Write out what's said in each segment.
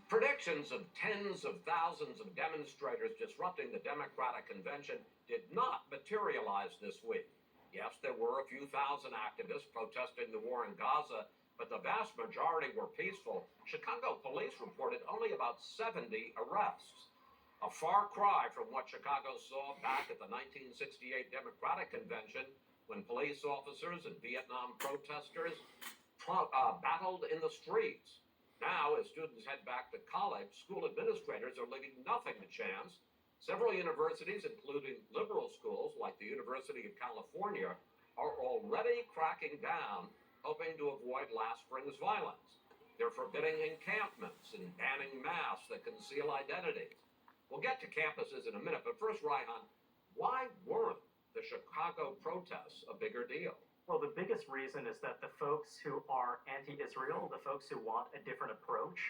Predictions of tens of thousands of demonstrators disrupting the Democratic convention did not materialize this week. Yes, there were a few thousand activists protesting the war in Gaza, but the vast majority were peaceful. Chicago police reported only about 70 arrests. A far cry from what Chicago saw back at the 1968 Democratic Convention, when police officers and Vietnam protesters battled in the streets. Now, as students head back to college, school administrators are leaving nothing to chance. Several universities, including liberal schools like the University of California, are already cracking down, hoping to avoid last spring's violence. They're forbidding encampments and banning masks that conceal identities. We'll get to campuses in a minute, but first, Raihan, why weren't the Chicago protests a bigger deal? Well, the biggest reason is that the folks who are anti-Israel, the folks who want a different approach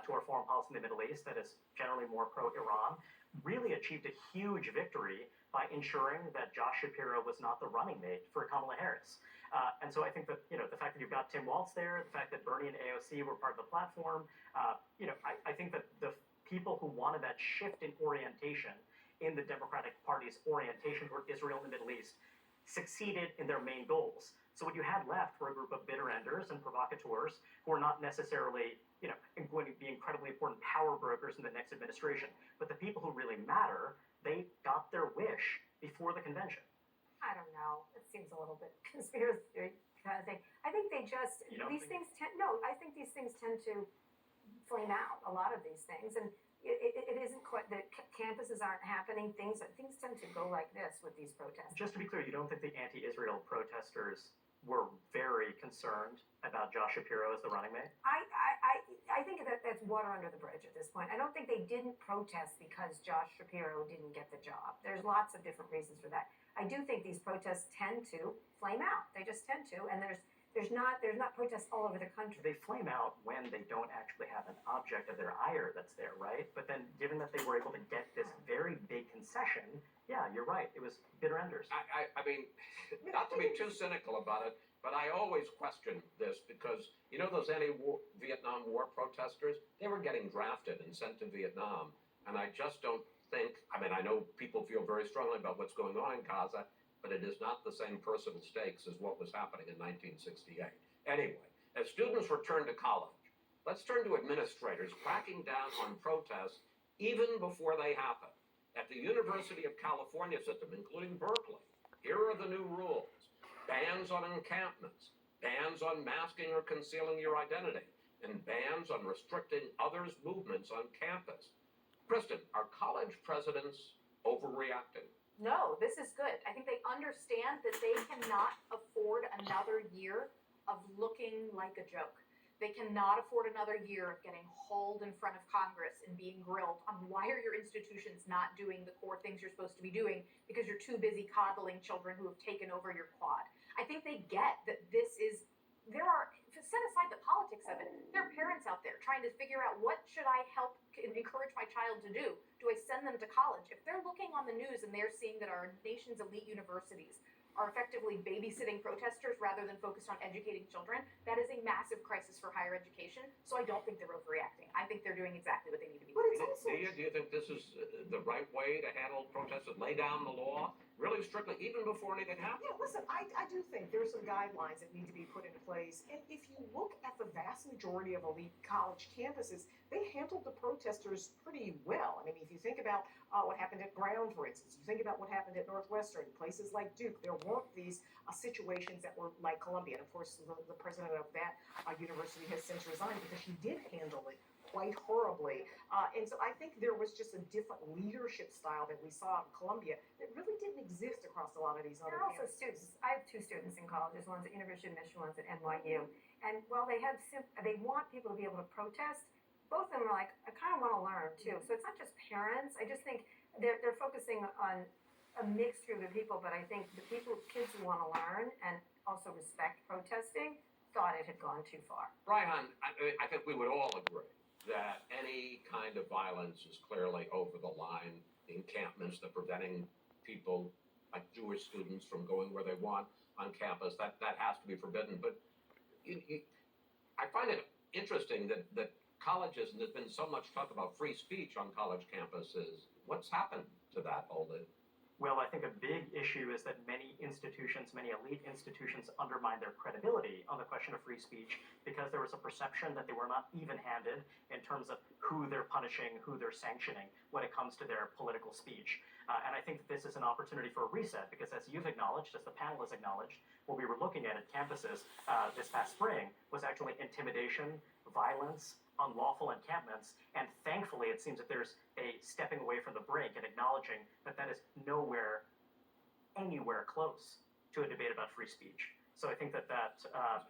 to our foreign policy in the Middle East that is generally more pro-Iran, really achieved a huge victory by ensuring that Josh Shapiro was not the running mate for Kamala Harris. And so I think that, the fact that you've got Tim Walz there, the fact that Bernie and AOC were part of the platform, I think that the people who wanted that shift in orientation in the Democratic Party's orientation toward Israel and the Middle East succeeded in their main goals. So what you had left were a group of bitter enders and provocateurs who are not necessarily, going to be incredibly important power brokers in the next administration. But the people who really matter, they got their wish before the convention. I don't know. It seems a little bit conspiracy kind of thing. I think they just, I think these things tend to flame out, a lot of these things. And it isn't quite, the campuses aren't happening, things tend to go like this with these protests. Just to be clear, you don't think the anti-Israel protesters were very concerned about Josh Shapiro as the running mate? I think that's water under the bridge at this point. I don't think they didn't protest because Josh Shapiro didn't get the job. There's lots of different reasons for that. I do think these protests tend to flame out. They just tend to, and there's not protests all over the country. They flame out when they don't actually have an object of their ire that's there, right? But then, given that they were able to get this very big concession, yeah, you're right. It was bitter enders. I mean, not to be too cynical about it, but I always question this because, those anti-Vietnam War protesters, they were getting drafted and sent to Vietnam. And I just don't think, I know people feel very strongly about what's going on in Gaza, but it is not the same personal stakes as what was happening in 1968. Anyway, as students return to college, let's turn to administrators cracking down on protests even before they happen. At the University of California system, including Berkeley, here are the new rules. Bans on encampments, bans on masking or concealing your identity, and bans on restricting others' movements on campus. Kristen, are college presidents overreacting? No, this is good. I think they understand that they cannot afford another year of looking like a joke. They cannot afford another year of getting hauled in front of Congress and being grilled on why are your institutions not doing the core things you're supposed to be doing because you're too busy coddling children who have taken over your quad. I think they get that set aside the politics of it, there are parents out there trying to figure out what should I help and encourage my child to do? Do I send them to college? If they're looking on the news and they're seeing that our nation's elite universities are effectively babysitting protesters rather than focused on educating children, that is a massive crisis for higher education. So I don't think they're overreacting. I think they're doing exactly what they need to be doing. Do you think this is the right way to handle protests and lay down the law really strictly, even before anything happens? Yeah, listen, I do think there's some guidelines that need to be put into place. And if you look at the vast majority of elite college campuses, they handled the protesters pretty well. I mean, if you think about what happened at Brown, for instance, you think about what happened at Northwestern, places like Duke, there weren't these situations that were like Columbia. And of course, the president of that university has since resigned because she did handle it quite horribly. And so I think there was just a different leadership style that we saw in Columbia that really didn't exist across a lot of these other They're also campuses. students. I have two students in colleges. One's at University of Michigan, one's at NYU. And while they want people to be able to protest, both of them are like, I kind of want to learn too. So it's not just parents. I just think they're focusing on a mixed group of people, but I think the kids who want to learn and also respect protesting thought it had gone too far. Raihan, I think we would all agree that any kind of violence is clearly over the line. The encampments, the preventing people like Jewish students from going where they want on campus, that has to be forbidden. But I find it interesting that colleges, and there's been so much talk about free speech on college campuses. What's happened to that, Holden? Well, I think a big issue is that many institutions, many elite institutions, undermine their credibility on the question of free speech because there was a perception that they were not even-handed in terms of who they're punishing, who they're sanctioning when it comes to their political speech. And I think that this is an opportunity for a reset because, as you've acknowledged, as the panel has acknowledged, what we were looking at campuses this past spring was actually intimidation, violence, unlawful encampments, and thankfully it seems that there's a stepping away from the brink and acknowledging that that is anywhere close to a debate about free speech. So I think that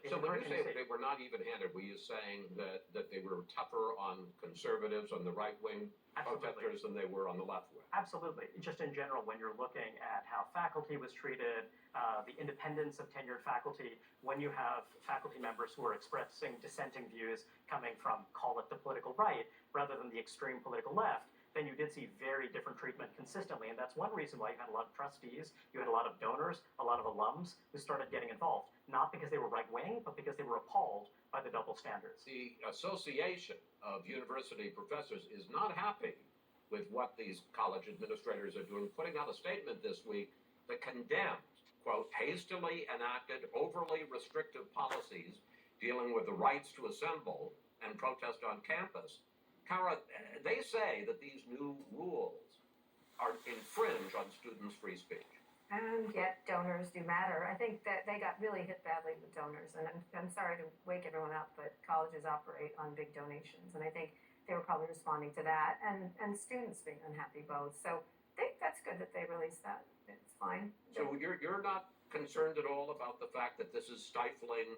is So when you encouraging say to see. they were not even-handed, were you saying that they were tougher on conservatives, on the right-wing protesters than they were on the left wing? Absolutely. Just in general, when you're looking at how faculty was treated, the independence of tenured faculty, when you have faculty members who are expressing dissenting views coming from, call it the political right, rather than the extreme political left, then you did see very different treatment consistently. And that's one reason why you had a lot of trustees, you had a lot of donors, a lot of alums who started getting involved, not because they were right-wing, but because they were appalled by the double standards. The Association of University Professors is not happy with what these college administrators are doing, putting out a statement this week that condemned, quote, hastily enacted, overly restrictive policies dealing with the rights to assemble and protest on campus. Kara, they say that these new rules are infringe on students' free speech. And yet donors do matter. I think that they got really hit badly with donors, and I'm sorry to wake everyone up, but colleges operate on big donations, and I think they were probably responding to that, and students being unhappy both. So I think that's good that they released that. It's fine. So you're not concerned at all about the fact that this is stifling?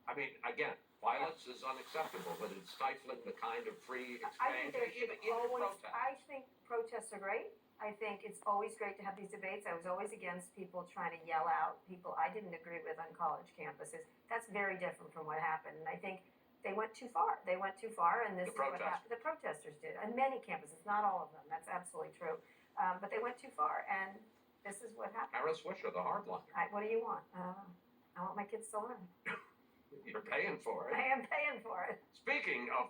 I mean, again, violence is unacceptable, but it's stifling the kind of free I think exchange, there's even always, protest. I think protests are great. I think it's always great to have these debates. I was always against people trying to yell out people I didn't agree with on college campuses. That's very different from what happened. And I think they went too far. They went too far, and this is what happened. The protesters did, on many campuses, not all of them. That's absolutely true. But they went too far, and this is what happened. Kara Swisher, the hardliner. What do you want? I want my kids to learn. You're paying for it. I am paying for it. Speaking of